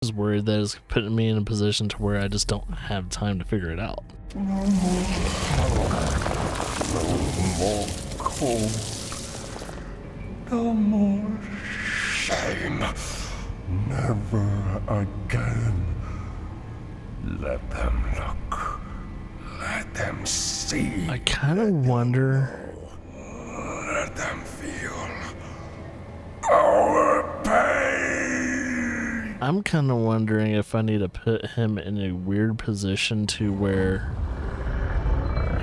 was worried that it's putting me in a position to where I just don't have time to figure it out. No more cold. No more shame. Never again. Let them look. Let them see. I kind of wonder. Let them feel our pain. I'm kind of wondering if I need to put him in a weird position to where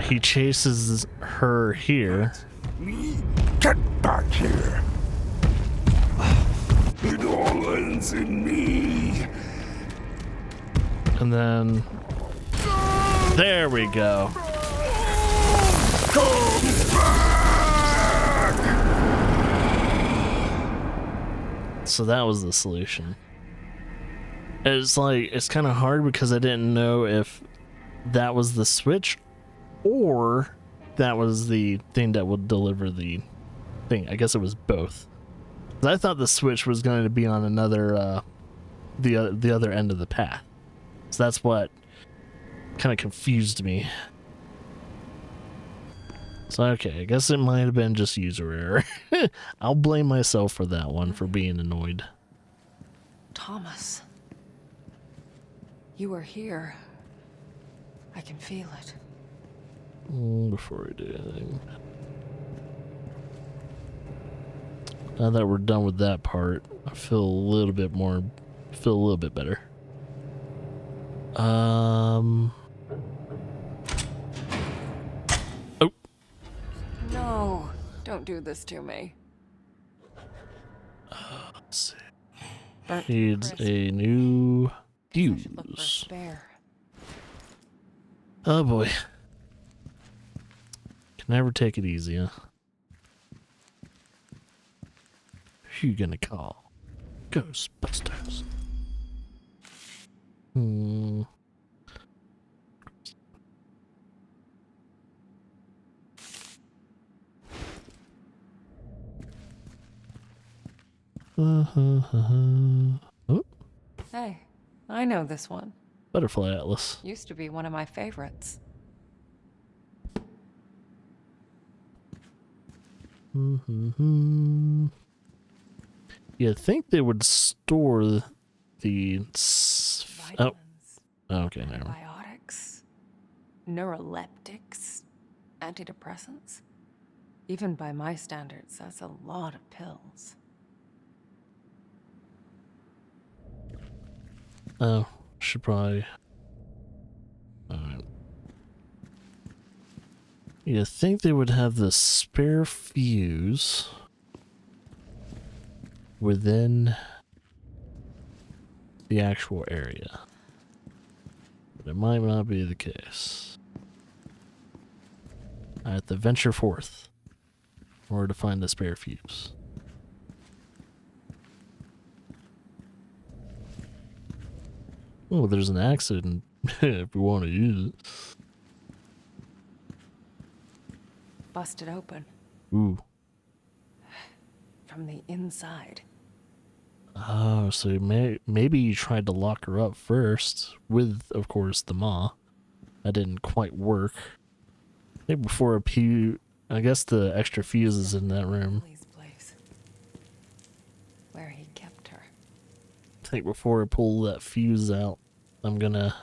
he chases her here. Me? Get back here. It all ends in me. And then there we go. Come back. So that was the solution. It's like, it's kind of hard because I didn't know if that was the switch or that was the thing that would deliver the thing. I guess it was both. 'Cause I thought the switch was going to be on another, the other end of the path. So that's what kind of confused me. So okay, I guess it might have been just user error. I'll blame myself for that one, for being annoyed. Thomas. You are here. I can feel it. Before we do anything. Now that we're done with that part, I feel a little bit better. Oh. No, don't do this to me. Let's see. Burnt Needs crisp. a new Guess I should look for a fuse. spare. Oh boy. Can never take it easy, huh? Who you gonna call? Ghostbusters. Oh, Hey, I know this one. Butterfly Atlas. Used to be one of my favorites. You'd think they would store the... Oh, Vitamins, okay, never mind. antibiotics, neuroleptics, antidepressants. Even by my standards, that's a lot of pills. Oh, should probably... Alright. You'd think they would have the spare fuse within the actual area. But it might not be the case. I have to venture forth in order to find the spare fuse. Oh, there's an accident if we want to use it. Busted open Ooh. from the inside. Oh, so maybe you tried to lock her up first with, of course, the maw. That didn't quite work. I think before I guess the extra fuse is in that room. Lily's place, where he kept her. I think before I pull that fuse out, I'm gonna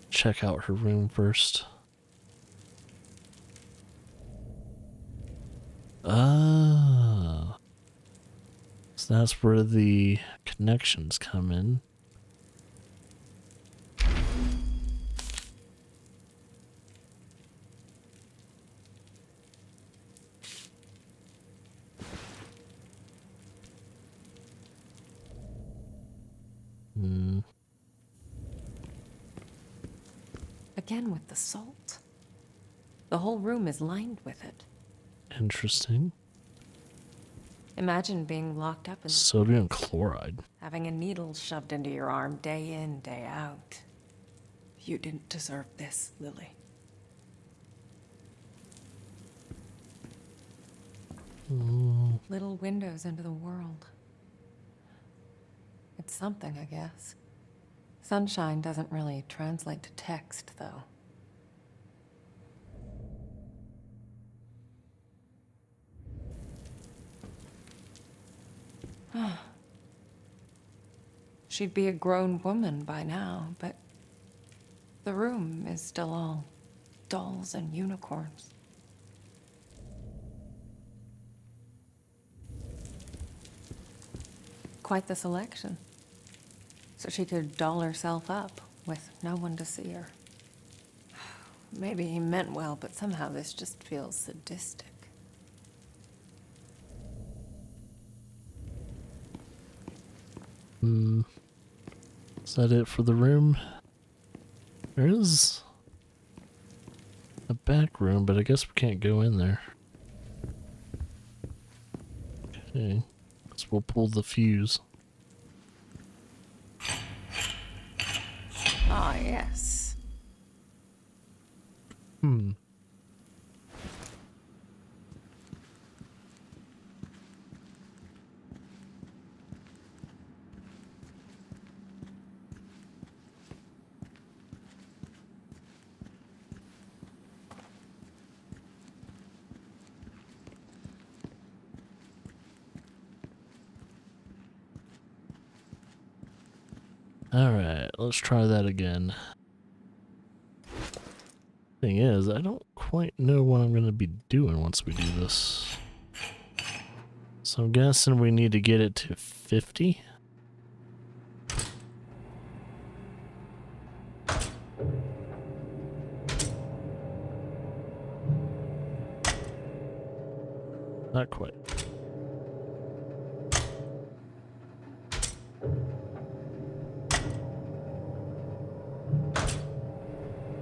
check out her room first. Ah. So that's where the connections come in. Again with the salt. The whole room is lined with it. Interesting. Imagine being locked up in Sodium chloride. having a needle shoved into your arm day in, day out. You didn't deserve this, Lily. Little windows into the world. It's something, I guess. Sunshine doesn't really translate to text, though. She'd be a grown woman by now, but the room is still all dolls and unicorns. Quite the selection. So she could doll herself up with no one to see her. Maybe he meant well, but somehow this just feels sadistic. Is that it for the room? There is a back room, but I guess we can't go in there. Okay, so we'll pull the fuse. Ah, yes. Alright, let's try that again. Thing is, I don't quite know what I'm going to be doing once we do this. So I'm guessing we need to get it to 50. Not quite.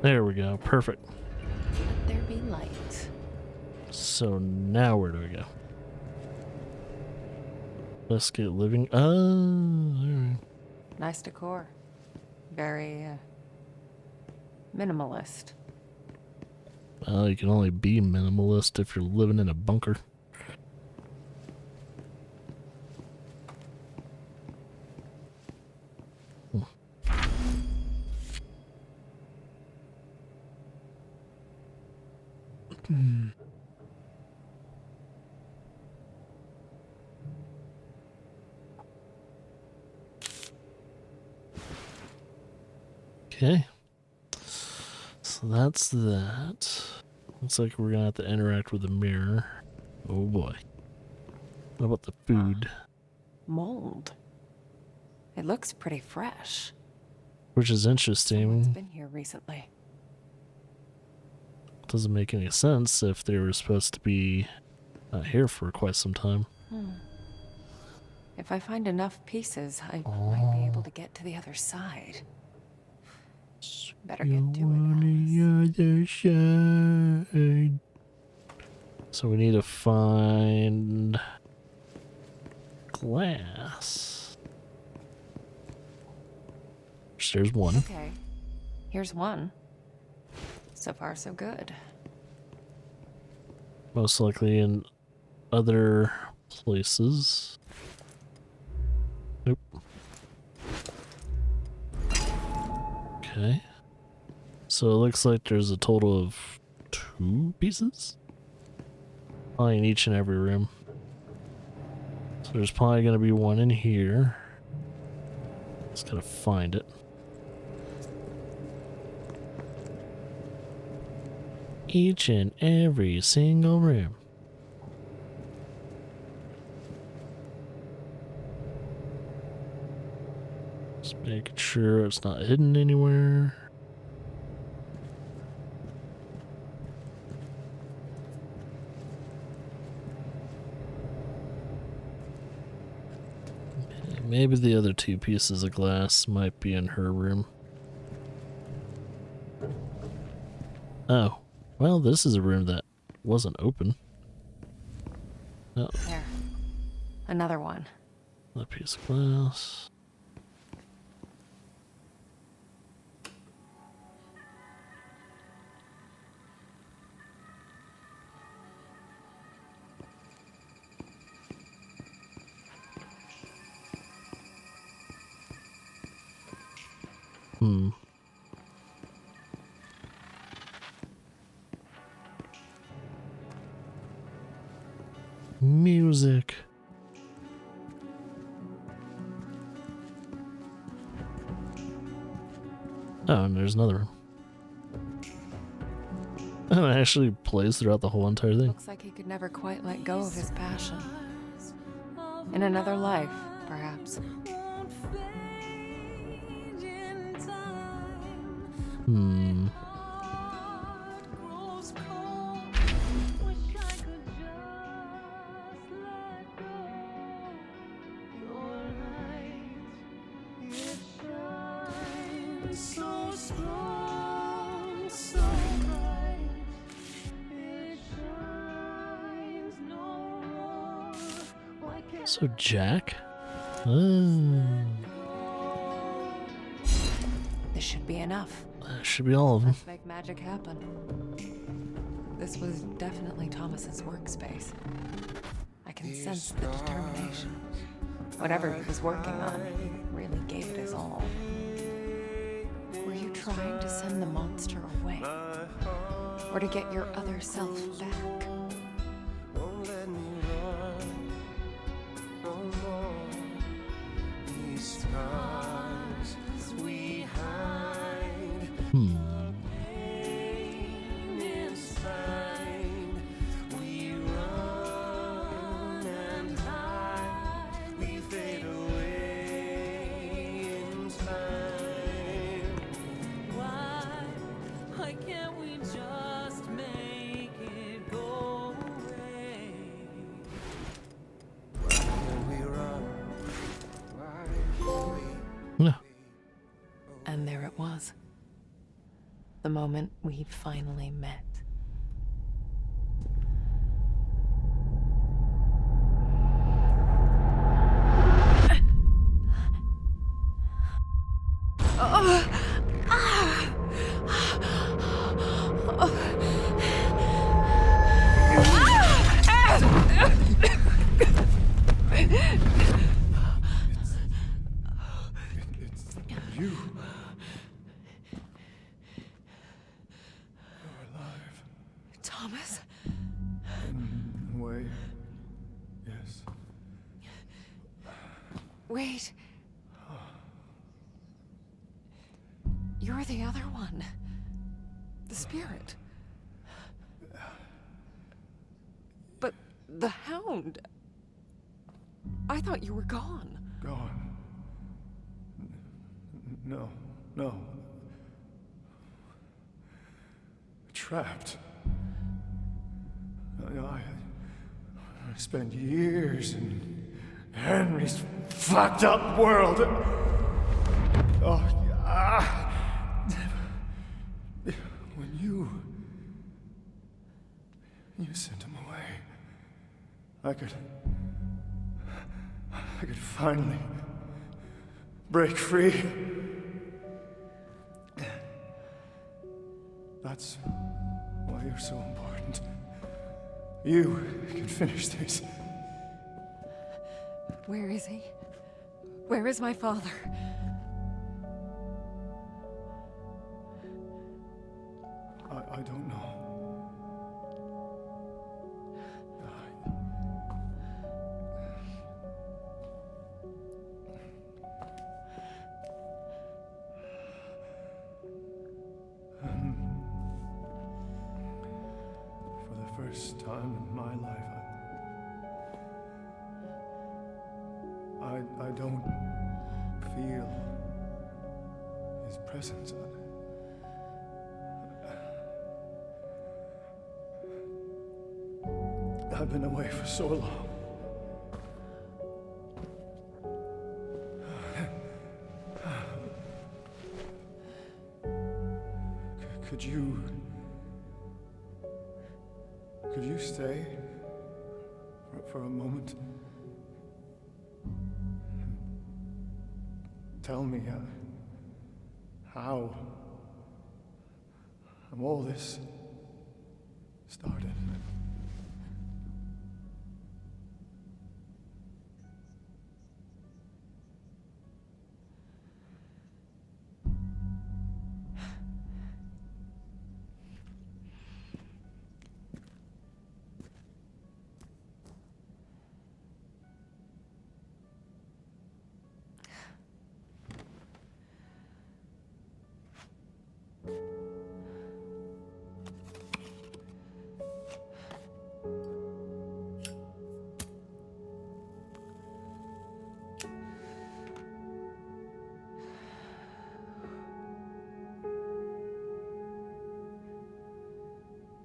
There we go. Perfect. Let there be light. So now where do we go? Let's get living. Alright. Nice decor. Very, minimalist. Well, you can only be minimalist if you're living in a bunker. Okay. So that's that. Looks like we're gonna have to interact with the mirror. Oh boy. What about the food? Mold. It looks pretty fresh. Which is Someone's interesting. been here recently. Doesn't make any sense if they were supposed to be not here for quite some time. If I find enough pieces, I might be able to get to the other side. Better get to it, Alice. The other side. So we need to find glass. There's one. Okay, here's one. So far, so good. Most likely in other places. Nope. Okay. So it looks like there's a total of 2 pieces? Probably in each and every room. So there's probably going to be one in here. Just gotta find it. Each and every single room. Just making sure it's not hidden anywhere. Maybe the other 2 pieces of glass might be in her room. Oh. Well, this is a room that wasn't open. Oh, There. Another one. a piece of glass. Hmm. Music. Oh, and there's another room. And it actually plays throughout the whole entire thing. Looks like he could never quite let go of his passion. In another life, perhaps. Hmm. So Jack? Oh. This should be enough. That should be all of them. Let's make magic happen. This was definitely Thomas's workspace. I can sense the determination. Whatever he was working on really gave it his all. Were you trying to send the monster away? Or to get your other self back? No. And there it was. The moment we finally met. You. You're alive. Thomas? In a way. Yes. Wait. You're the other one. The spirit. But the hound. I thought you were gone. Gone. No. No. Trapped. I spent years in Henry's fucked up world. Oh, when you sent him away, I could finally break free. That's why you're so important. You can finish this. Where is he? Where is my father? I don't know. For the first time in my life, I don't feel his presence. I've been away for so long. Could you stay for a moment? Tell me how all this started.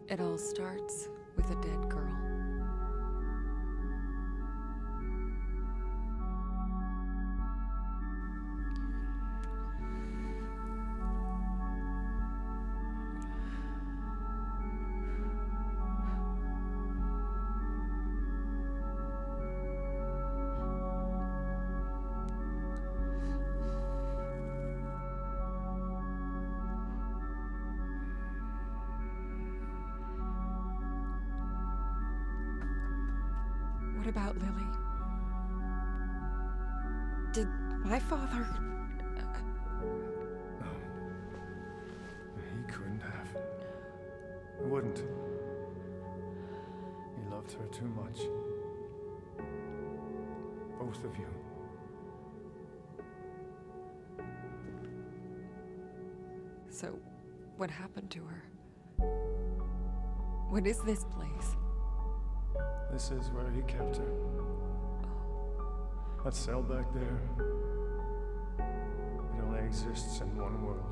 It all starts with a dead girl. What about Lily? Did my father... No. He couldn't have. He wouldn't. He loved her too much. Both of you. So, what happened to her? What is this place? This is where he kept her. That cell back there. It only exists in one world.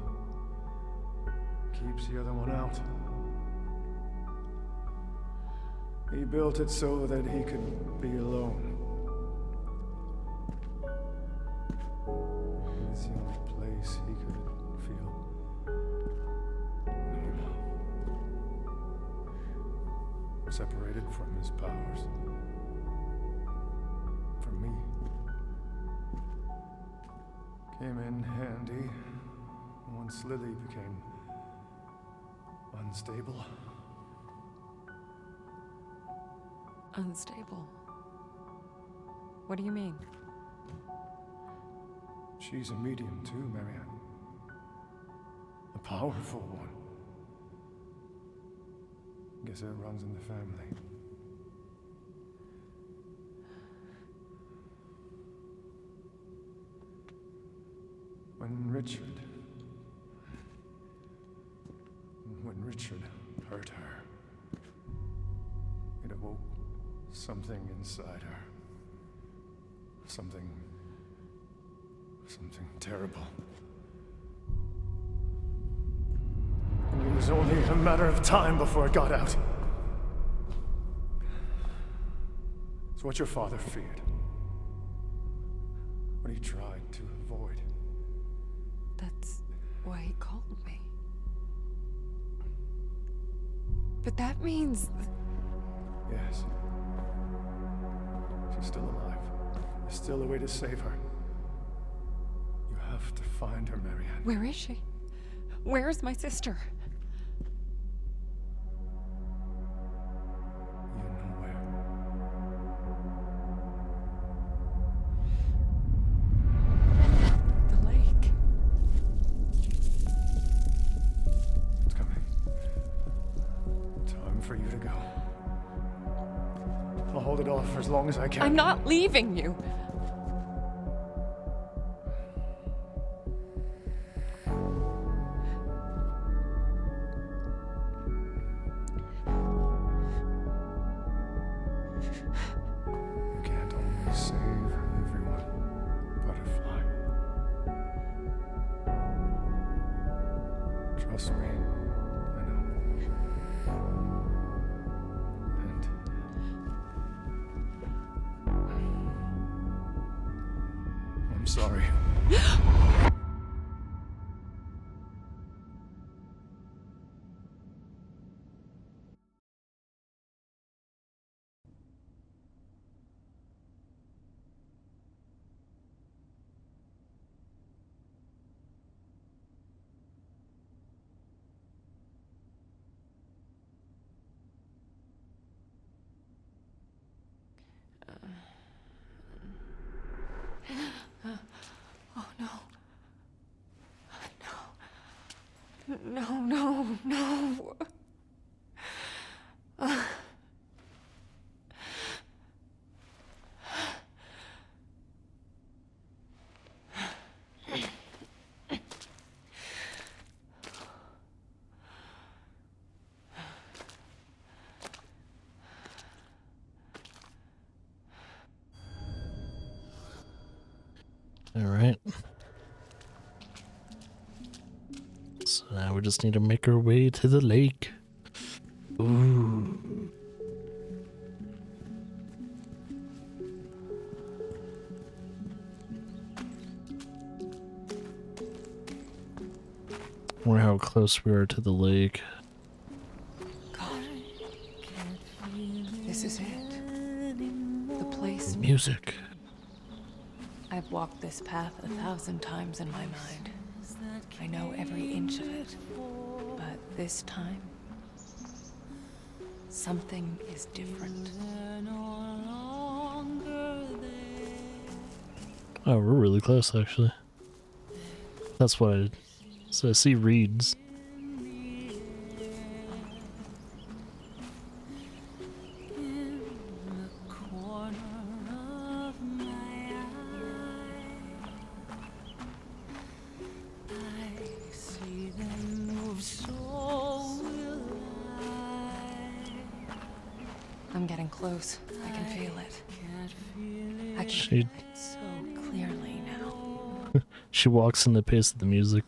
Keeps the other one out. He built it so that he could be alone. It's the only place he could feel normal. Separated from his powers. From me. Came in handy once Lily became unstable. Unstable? What do you mean? She's a medium too, Marianne. A powerful one. Guess it runs in the family. When Richard hurt her, it awoke something inside her. Something terrible. And it was only a matter of time before it got out. It's what your father feared. What he tried to avoid. That's why he called me. But that means... Yes. She's still alive. There's still a way to save her. You have to find her, Marianne. Where is she? Where is my sister? You know where. The lake. It's coming. Time for you to go. I'll hold it off for as long as I can. I'm not leaving you. You can't always save everyone. Butterfly. Trust me. I know. And I'm sorry. Oh, no. No. No. All right. So now we just need to make our way to the lake. Ooh. Wonder how close we are to the lake. God. This is it. The place. Music. I've walked this path 1,000 times in my mind. I know every inch of it. But this time, something is different. Oh, we're really close, actually. That's what I... So I see reeds. I'm getting close. I can feel it. I can She- feel it so clearly now. She walks in the pace of the music.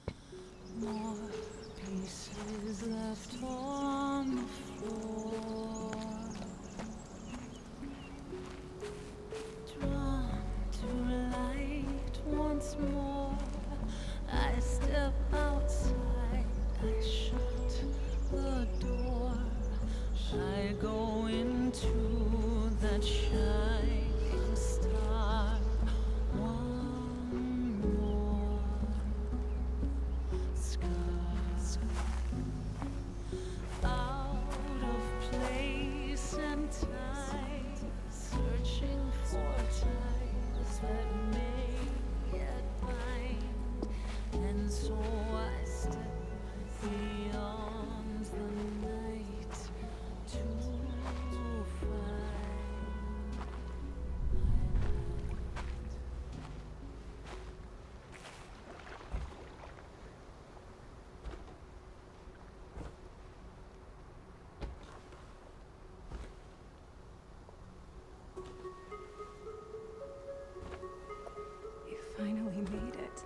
You finally made it.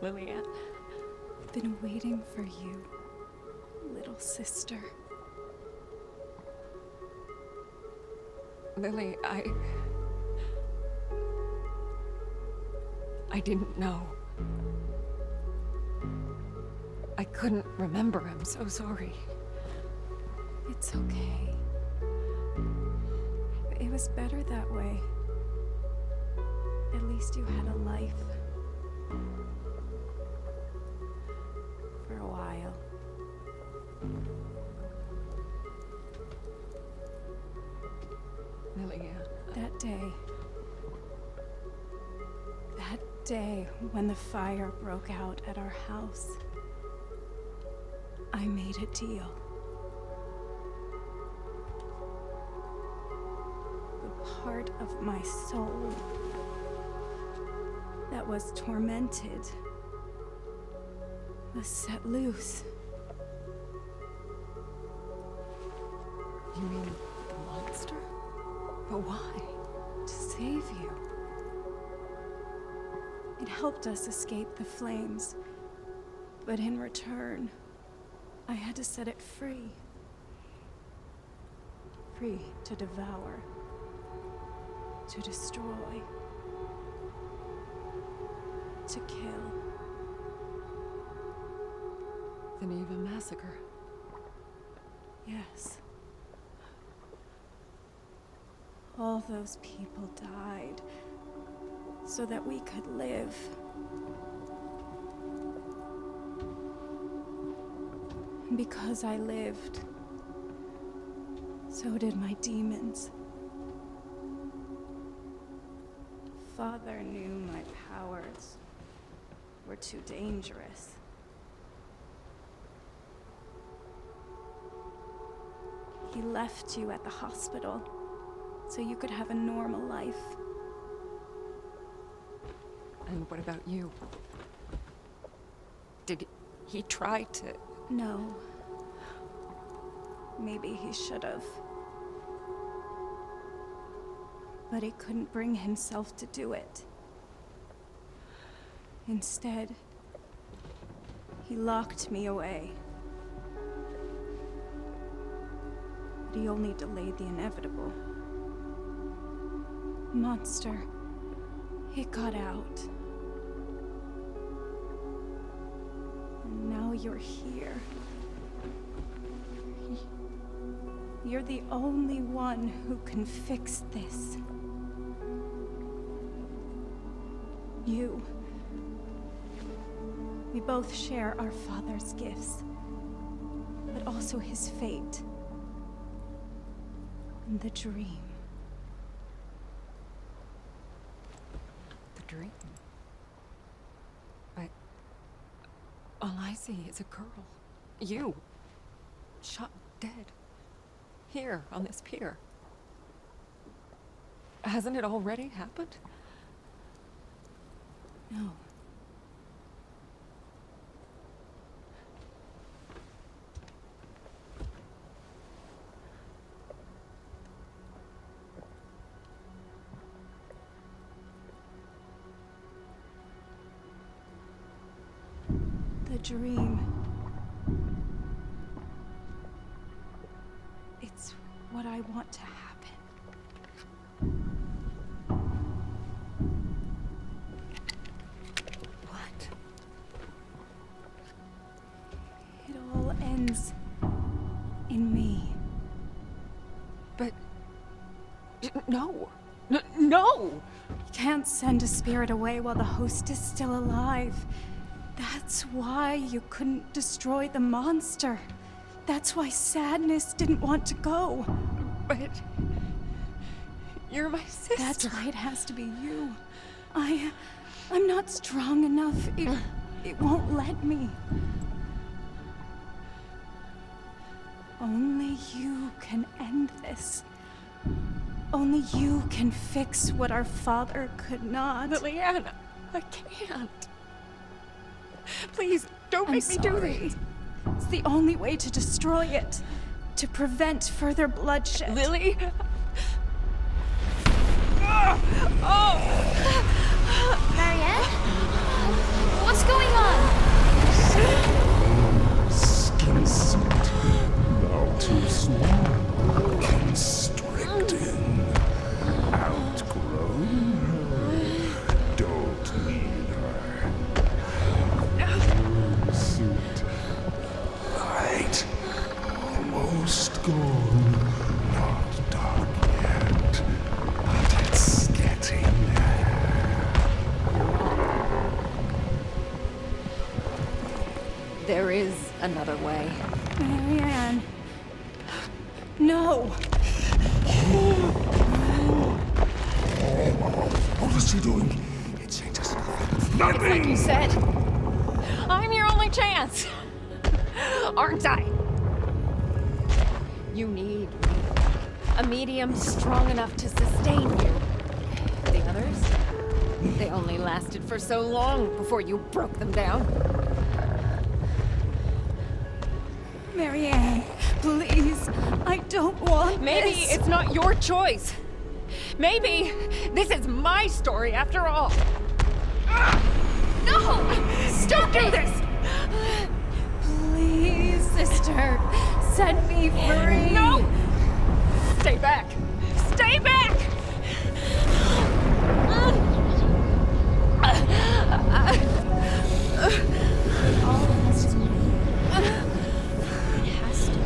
Lillian. I've been waiting for you, little sister. Lily, I didn't know. I couldn't remember. I'm so sorry. It's okay. It was better that way. At least you had a life. For a while. Lillian. That day when the fire broke out at our house, I made a deal. The part of my soul that was tormented was set loose. You mean the monster? But why? To save you. It helped us escape the flames, but in return, I had to set it free. Free to devour, to destroy, to kill. The Neva massacre. Yes. All those people died so that we could live. And because I lived, so did my demons. Father knew my powers were too dangerous. He left you at the hospital so you could have a normal life. And what about you? Did he try to... No. Maybe he should have. But he couldn't bring himself to do it. Instead, he locked me away. but he only delayed the inevitable. Monster, it got out. And now you're here. You're the only one who can fix this. You. We both share our father's gifts, but also his fate and the dream. The dream? All I see is a girl. You. Shot dead. Here, on this pier. Hasn't it already happened? No. The dream. It's what I want to happen. What? It all ends in me. But... No! No! You can't send a spirit away while the host is still alive. That's why you couldn't destroy the monster. That's why Sadness didn't want to go. But... You're my sister. That's why it has to be you. I'm not strong enough. It won't let me. Only you can end this. Only you can fix what our father could not. Liliana, I can't. Please, don't make me do this. It's the only way to destroy it. To prevent further bloodshed. Lily? Oh! Marianne? What's going on? Skin suit. Now too small. Constricting. Outgrown her. Don't need her. Suit. Light. Almost gone. Not dark yet. But it's getting there. There is another way. Marianne. No. What is she doing? It changes nothing. It's like you said. I'm your only chance. Aren't I? You need me. A medium strong enough to sustain you. The others? They only lasted for so long before you broke them down. Marianne, please. I don't want Maybe this. it's not your choice. Maybe this is my story after all. No! Don't do this! Please, sister. Set me free. No! Stay back! Stay back! All has to be you. It has to be.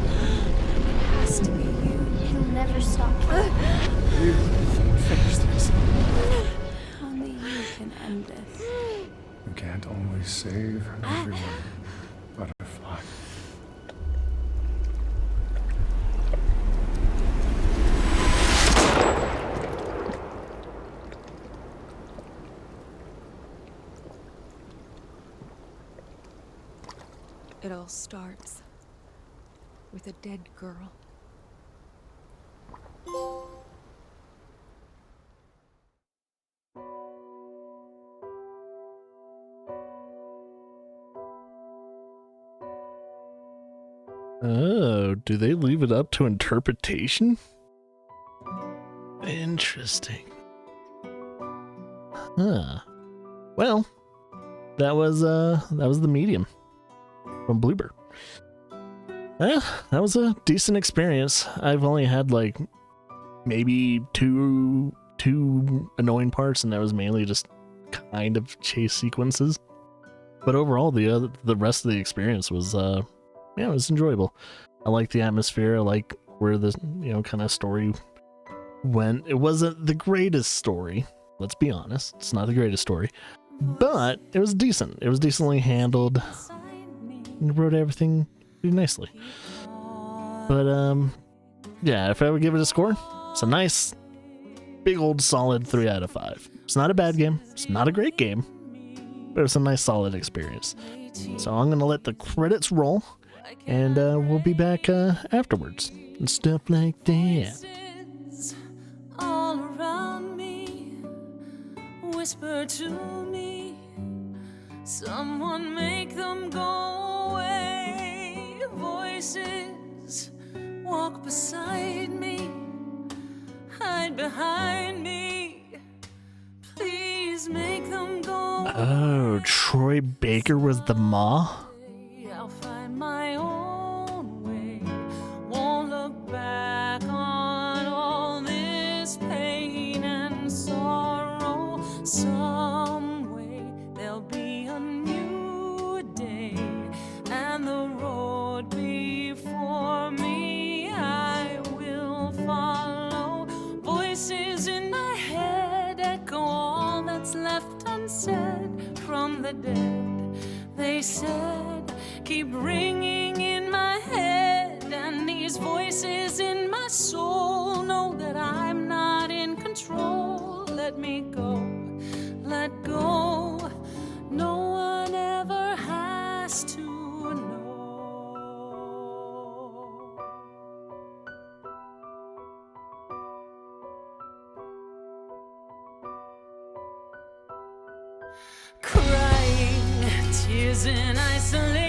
It has to be you. It'll never stop. You finish this. Only you can end this. You can't always save everyone. Butterfly. It all starts with a dead girl. Oh, do they leave it up to interpretation? Interesting. Huh. Well, that was the medium from Bloober. Yeah, that was a decent experience. I've only had like maybe two annoying parts, and that was mainly just kind of chase sequences. But overall, the rest of the experience was yeah, it was enjoyable. I like the atmosphere. I like where the kind of story went. It wasn't the greatest story. Let's be honest, it's not the greatest story, but it was decent. It was decently handled. And wrote everything pretty nicely. But yeah, if I would give it a score, it's a nice big old solid 3 out of 5. It's not a bad game, it's not a great game, but it's a nice solid experience. So I'm gonna let the credits roll, and we'll be back afterwards and stuff like that. All around me, whisper to me, someone make them go away. Voices walk beside me, hide behind me, please make them go away. Oh, Troy Baker was the Ma? I'll find my own way, won't look back on all this pain and sorrow. Some way there'll be a new day, and the road before me I will follow. Voices in my head echo all that's left unsaid from the dead. They said, keep ringing in my head, and these voices in my soul know that I'm not in control. Let me go, let go. No one ever has to know. Crying tears in isolation.